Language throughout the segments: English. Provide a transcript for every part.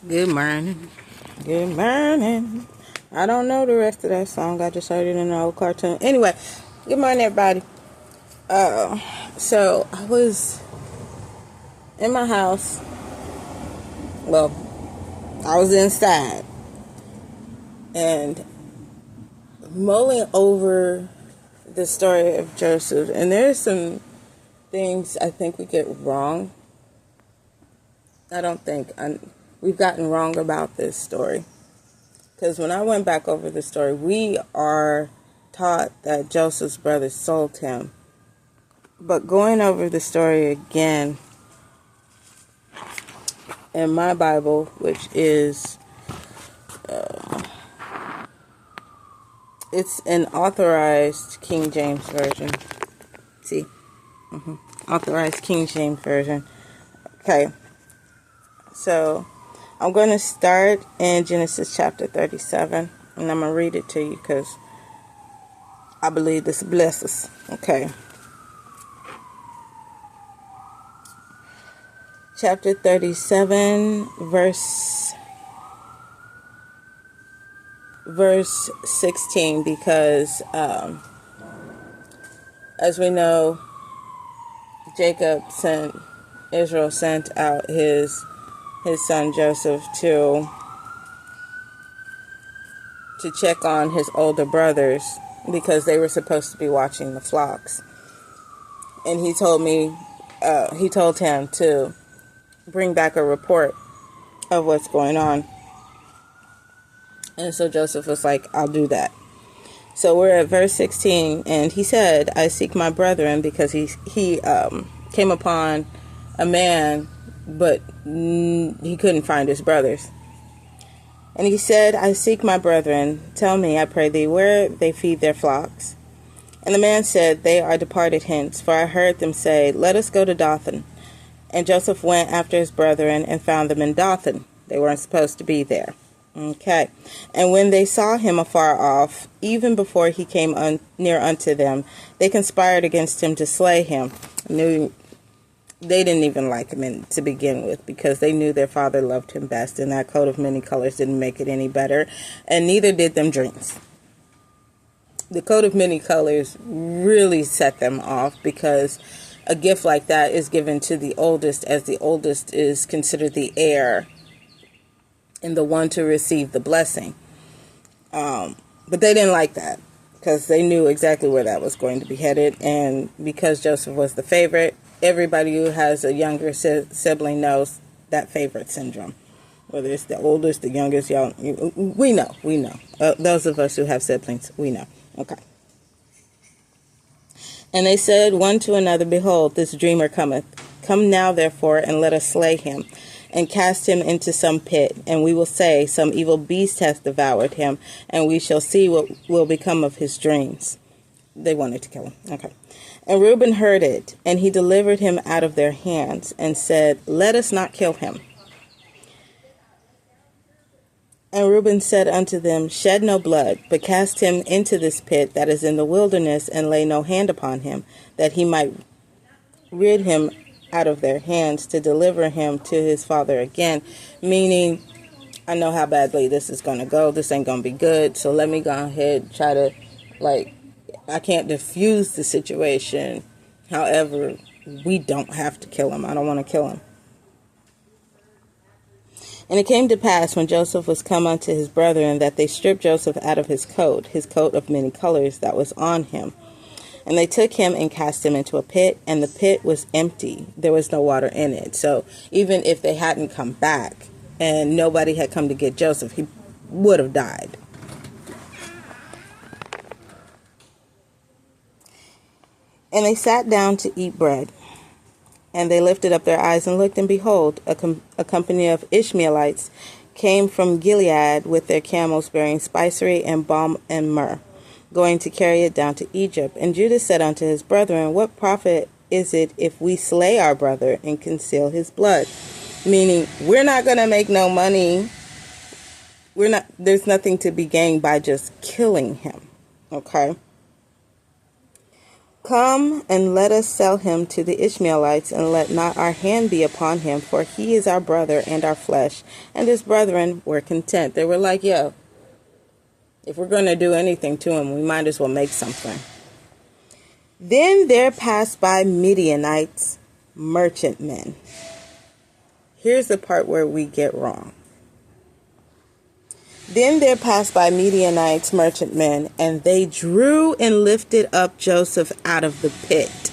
Good morning. Good morning. I don't know the rest of that song. I just heard it in an old cartoon. Anyway, good morning, everybody. So I was in my house. Well, I was inside and mulling over the story of Joseph. And there's some things I think we get wrong. We've gotten wrong about this story. Because when I went back over the story, we are taught that Joseph's brothers sold him. But going over the story again in my Bible, which is, it's an authorized King James Version. See? Authorized King James Version. Okay. So, I'm going to start in Genesis chapter 37. And I'm going to read it to you because I believe this blesses. Okay. Chapter 37, verse 16, because as we know, Israel sent out his son Joseph to check on his older brothers because they were supposed to be watching the flocks. And he told him to bring back a report of what's going on. And so Joseph was like, I'll do that. So we're at verse 16, and he said, I seek my brethren, because he came upon a man, but he couldn't find his brothers. And he said, I seek my brethren. Tell me, I pray thee, where they feed their flocks. And the man said, they are departed hence, for I heard them say, let us go to Dothan. And Joseph went after his brethren and found them in Dothan. They weren't supposed to be there. Okay. And when they saw him afar off, even before he came near unto them, they conspired against him to slay him. They didn't even like him to begin with, because they knew their father loved him best, and that coat of many colors didn't make it any better, and neither did them dreams. The coat of many colors really set them off, because a gift like that is given to the oldest, as the oldest is considered the heir and the one to receive the blessing. But they didn't like that, because they knew exactly where that was going to be headed. And because Joseph was the favorite, everybody who has a younger sibling knows that favorite syndrome. Whether it's the oldest, the youngest, y'all, we know. Those of us who have siblings, we know. Okay. And they said one to another, behold, this dreamer cometh. Come now, therefore, and let us slay him, and cast him into some pit. And we will say, some evil beast hath devoured him, and we shall see what will become of his dreams. They wanted to kill him. Okay. And Reuben heard it, and he delivered him out of their hands, and said, let us not kill him. And Reuben said unto them, shed no blood, but cast him into this pit that is in the wilderness, and lay no hand upon him, that he might rid him out of their hands, to deliver him to his father again. Meaning, I know how badly this is going to go. This ain't going to be good. So let me go ahead and try to, I can't diffuse the situation. However, we don't have to kill him. I don't want to kill him. And it came to pass, when Joseph was come unto his brethren, that they stripped Joseph out of his coat of many colors that was on him. And they took him and cast him into a pit, and the pit was empty. There was no water in it. So even if they hadn't come back and nobody had come to get Joseph, he would have died. And they sat down to eat bread. And they lifted up their eyes and looked, and behold, a company of Ishmaelites came from Gilead with their camels, bearing spicery and balm and myrrh, going to carry it down to Egypt. And Judah said unto his brethren, what profit is it if we slay our brother and conceal his blood? Meaning, we're not going to make no money. There's nothing to be gained by just killing him. Okay? Come and let us sell him to the Ishmaelites, and let not our hand be upon him, for he is our brother and our flesh. And his brethren were content. They were like, yo, if we're going to do anything to him, we might as well make something. Then there passed by Midianites, merchantmen. Here's the part where we get wrong. Then there passed by Midianites, merchantmen, and they drew and lifted up Joseph out of the pit,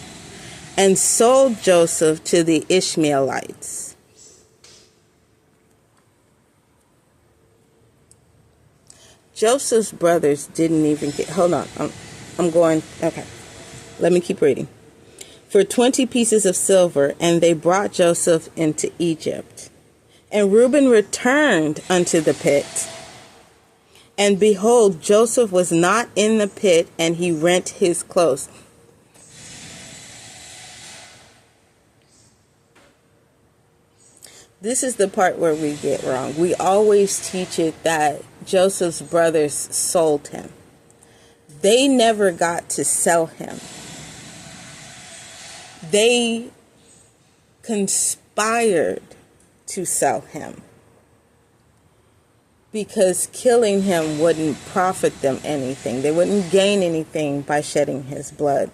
and sold Joseph to the Ishmaelites. Joseph's brothers didn't even get, hold on, okay, let me keep reading. For 20 pieces of silver, and they brought Joseph into Egypt. And Reuben returned unto the pit. And behold, Joseph was not in the pit, and he rent his clothes. This is the part where we get wrong. We always teach it that Joseph's brothers sold him. They never got to sell him. They conspired to sell him, because killing him wouldn't profit them anything. They wouldn't gain anything by shedding his blood.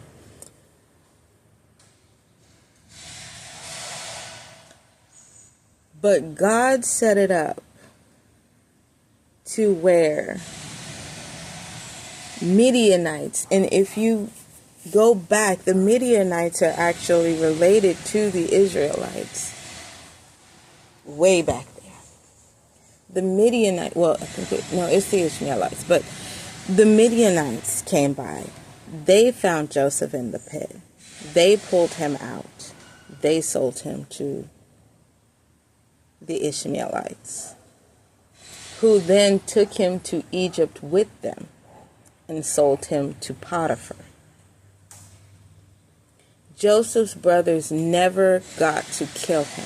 But God set it up to where Midianites, and if you go back, the Midianites are actually related to the Israelites way back there. The Midianites, it's the Ishmaelites, but the Midianites came by. They found Joseph in the pit. They pulled him out. They sold him to the Ishmaelites, who then took him to Egypt with them and sold him to Potiphar. Joseph's brothers never got to kill him.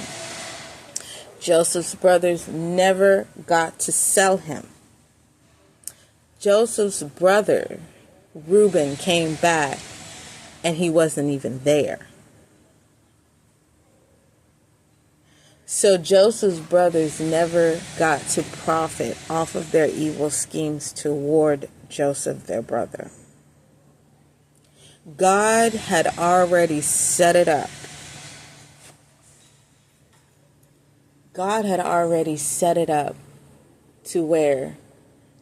Joseph's brothers never got to sell him. Joseph's brother, Reuben, came back and he wasn't even there. So Joseph's brothers never got to profit off of their evil schemes toward Joseph, their brother. God had already set it up. God had already set it up to where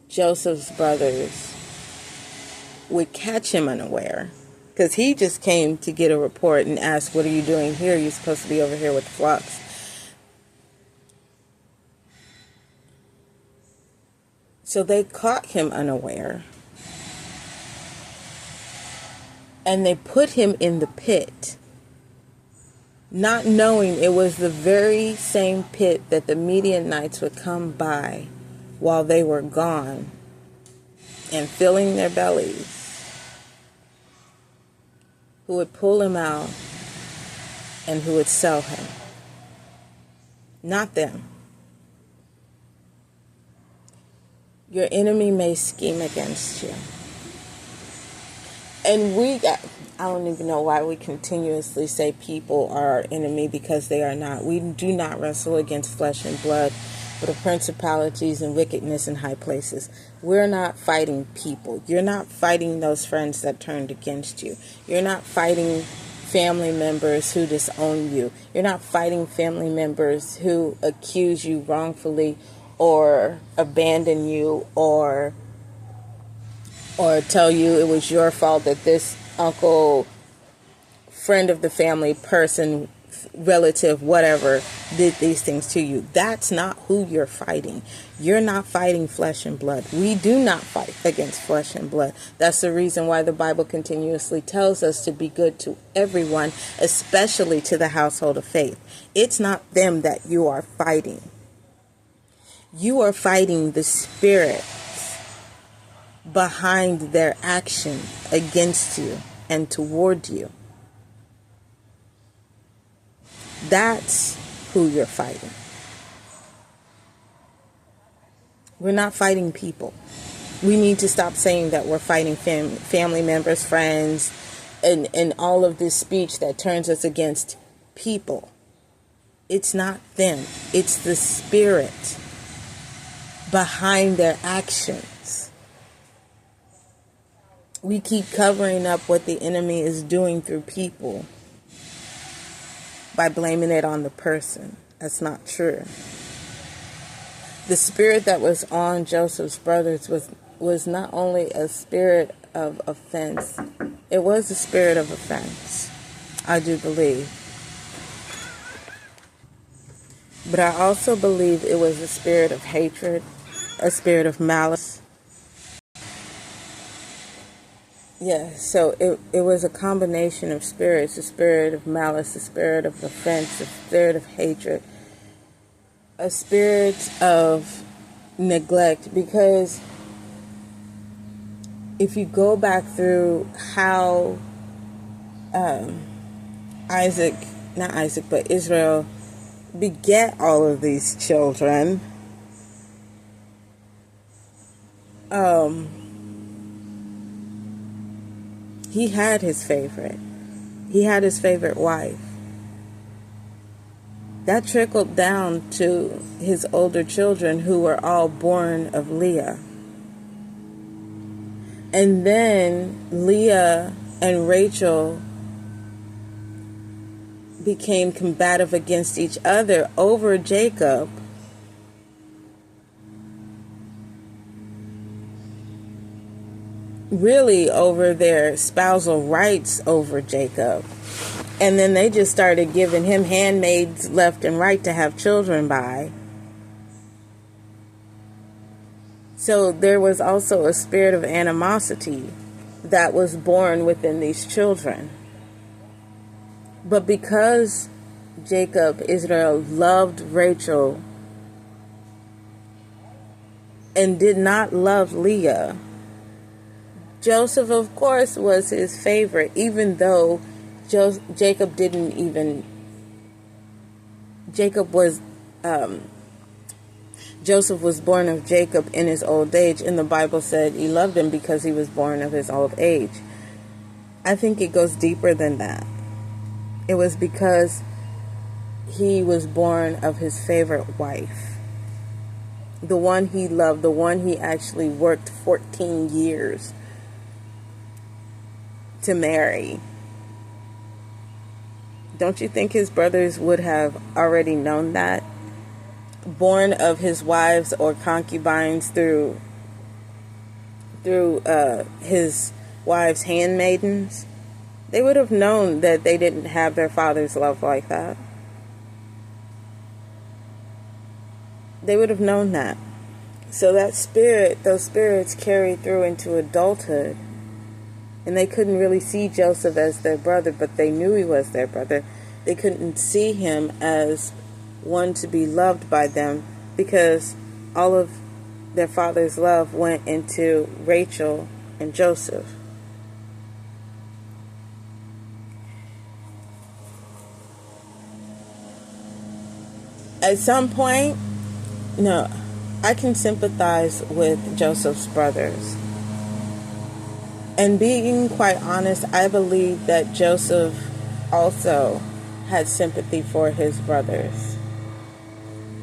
Joseph's brothers would catch him unaware, because he just came to get a report and asked, what are you doing here? You're supposed to be over here with the flocks. So they caught him unaware, and they put him in the pit, not knowing it was the very same pit that the Midianites would come by while they were gone and filling their bellies, who would pull him out and who would sell him. Not them. Your enemy may scheme against you. And I don't even know why we continuously say people are our enemy, because they are not. We do not wrestle against flesh and blood, but of principalities and wickedness in high places. We're not fighting people. You're not fighting those friends that turned against you. You're not fighting family members who disown you. You're not fighting family members who accuse you wrongfully or abandon you or tell you it was your fault that this uncle, friend of the family, person, relative, whatever, did these things to you. That's not who you're fighting. You're not fighting flesh and blood. We do not fight against flesh and blood. That's the reason why the Bible continuously tells us to be good to everyone, especially to the household of faith. It's not them that you are fighting. You are fighting the spirit behind their action against you and toward you. That's who you're fighting. We're not fighting people. We need to stop saying that we're fighting family members, friends, and all of this speech that turns us against people. It's not them. It's the spirit behind their actions. We keep covering up what the enemy is doing through people by blaming it on the person. That's not true. The spirit that was on Joseph's brothers was not only a spirit of offense, it was a spirit of offense, I do believe. But I also believe it was a spirit of hatred, a spirit of malice. Yeah, so it was a combination of spirits, a spirit of malice, a spirit of offense, a spirit of hatred, a spirit of neglect. Because if you go back through how Israel beget all of these children, he had his favorite. He had his favorite wife. That trickled down to his older children, who were all born of Leah. And then Leah and Rachel became combative against each other over Jacob. Really over their spousal rights over Jacob. And then they just started giving him handmaids left and right to have children by. So there was also a spirit of animosity that was born within these children. But because Israel loved Rachel and did not love Leah, Joseph, of course, was his favorite, even though Joseph was born of Jacob in his old age, and the Bible said he loved him because he was born of his old age. I think it goes deeper than that. It was because he was born of his favorite wife, the one he loved, the one he actually worked 14 years to marry. Don't you think his brothers would have already known that? Born of his wives or concubines through his wives' handmaidens, they would have known that they didn't have their father's love like that. They would have known that. So that spirit, those spirits carried through into adulthood. And they couldn't really see Joseph as their brother, but they knew he was their brother. They couldn't see him as one to be loved by them because all of their father's love went into Rachel and Joseph. At some point, I can sympathize with Joseph's brothers. And being quite honest, I believe that Joseph also had sympathy for his brothers.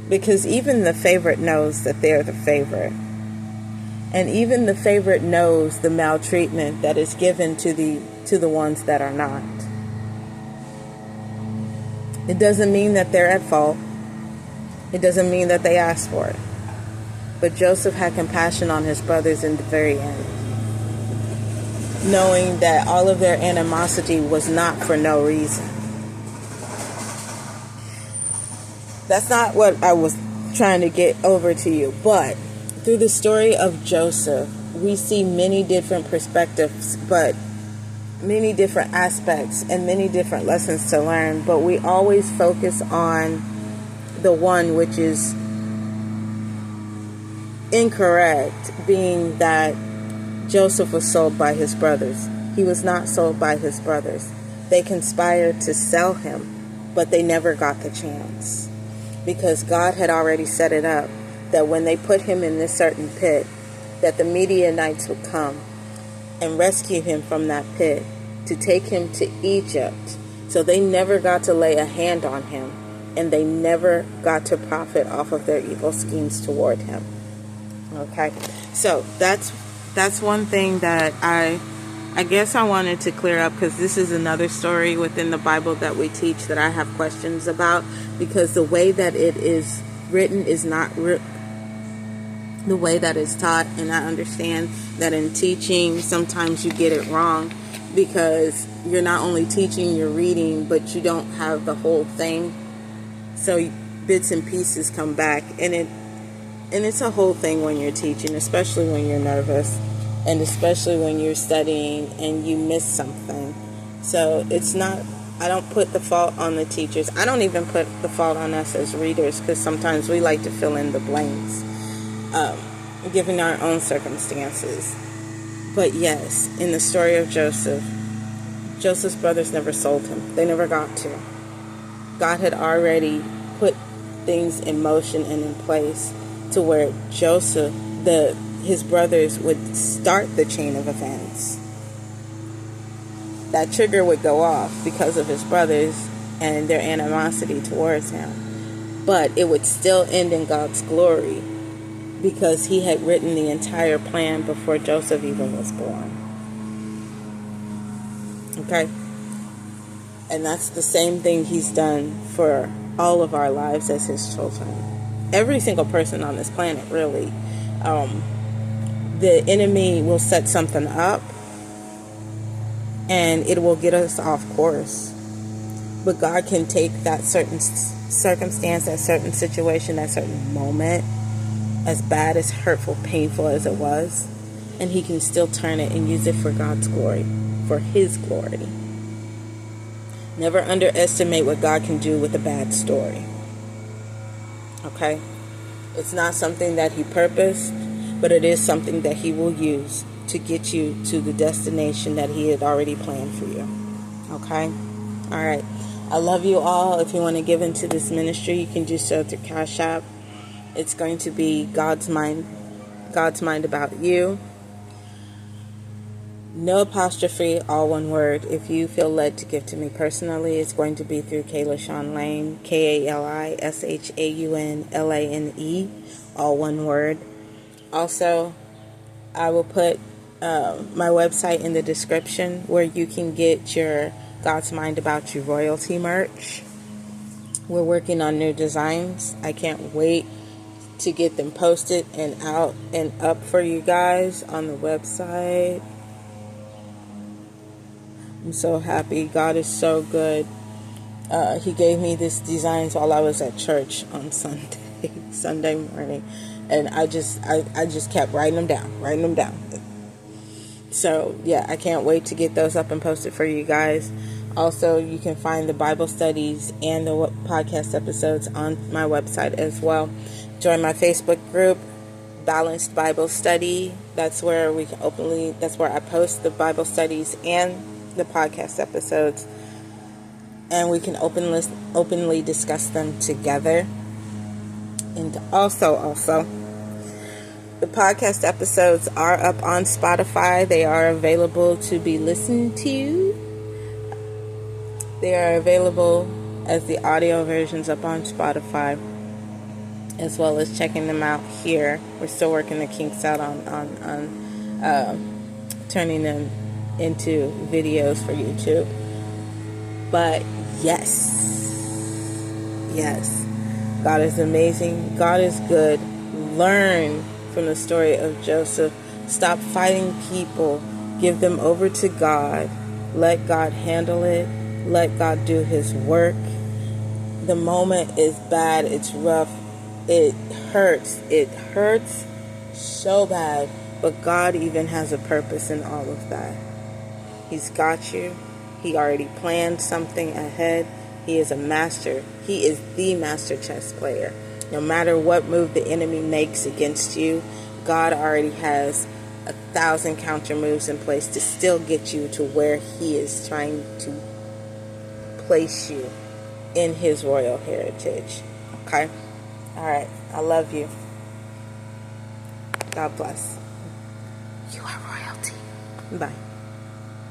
Because even the favorite knows that they're the favorite. And even the favorite knows the maltreatment that is given to the ones that are not. It doesn't mean that they're at fault. It doesn't mean that they asked for it. But Joseph had compassion on his brothers in the very end, knowing that all of their animosity was not for no reason. That's not what I was trying to get over to you. But through the story of Joseph, we see many different perspectives, but many different aspects and many different lessons to learn. But we always focus on the one which is incorrect, being that Joseph was sold by his brothers. He was not sold by his brothers. They conspired to sell him, but they never got the chance. Because God had already set it up that when they put him in this certain pit, that the Midianites would come and rescue him from that pit to take him to Egypt. So they never got to lay a hand on him, and they never got to profit off of their evil schemes toward him. Okay, so that's one thing that I guess I wanted to clear up, because this is another story within the Bible that we teach that I have questions about, because the way that it is written is not the way that it's taught. And I understand that in teaching sometimes you get it wrong, because you're not only teaching, you're reading, but you don't have the whole thing, so bits and pieces come back, and it's a whole thing when you're teaching, especially when you're nervous, and especially when you're studying and you miss something. So it's not, I don't put the fault on the teachers. I don't even put the fault on us as readers, because sometimes we like to fill in the blanks, given our own circumstances. But yes, in the story of Joseph's brothers never sold him. They never got to. God had already put things in motion and in place to where his brothers would start the chain of events. That trigger would go off because of his brothers and their animosity towards him. But it would still end in God's glory, because he had written the entire plan before Joseph even was born. Okay? And that's the same thing he's done for all of our lives as his children. Every single person on this planet, really. The enemy will set something up, and it will get us off course. But God can take that certain circumstance, that certain situation, that certain moment, as bad, as hurtful, painful as it was, and he can still turn it and use it for God's glory, for his glory. Never underestimate what God can do with a bad story. Okay? It's not something that he purposed, but it is something that he will use to get you to the destination that he had already planned for you. Okay? All right. I love you all. If you want to give into this ministry, you can do so through CashApp. It's going to be God's Mind About You. No apostrophe, all one word. If you feel led to give to me personally, it's going to be through KalishaunLane, KalishaunLane, all one word. Also, I will put my website in the description, where you can get your God's Mind About You royalty merch. We're working on new designs. I can't wait to get them posted and out and up for you guys on the website. I'm so happy. God is so good. He gave me these designs while I was at church on Sunday morning, and I just kept writing them down. So yeah, I can't wait to get those up and posted for you guys. Also, you can find the Bible studies and the podcast episodes on my website as well. Join my Facebook group, Balanced Bible Study. That's where that's where I post the Bible studies and the podcast episodes, and we can openly discuss them together. And also, the podcast episodes are up on Spotify. They are available to be listened to. They are available as the audio versions up on Spotify, as well as checking them out here. We're still working the kinks out on turning them into videos for YouTube. But yes, God is amazing. God is good. Learn from the story of Joseph. Stop fighting people. Give them over to God. Let God handle it. Let God do his work. The moment is bad. It's rough. It hurts. It hurts so bad. But God even has a purpose in all of that. He's got you. He already planned something ahead. He is a master. He is the master chess player. No matter what move the enemy makes against you, God already has 1,000 counter moves in place to still get you to where he is trying to place you in his royal heritage. Okay? All right. I love you. God bless. You are royalty. Bye.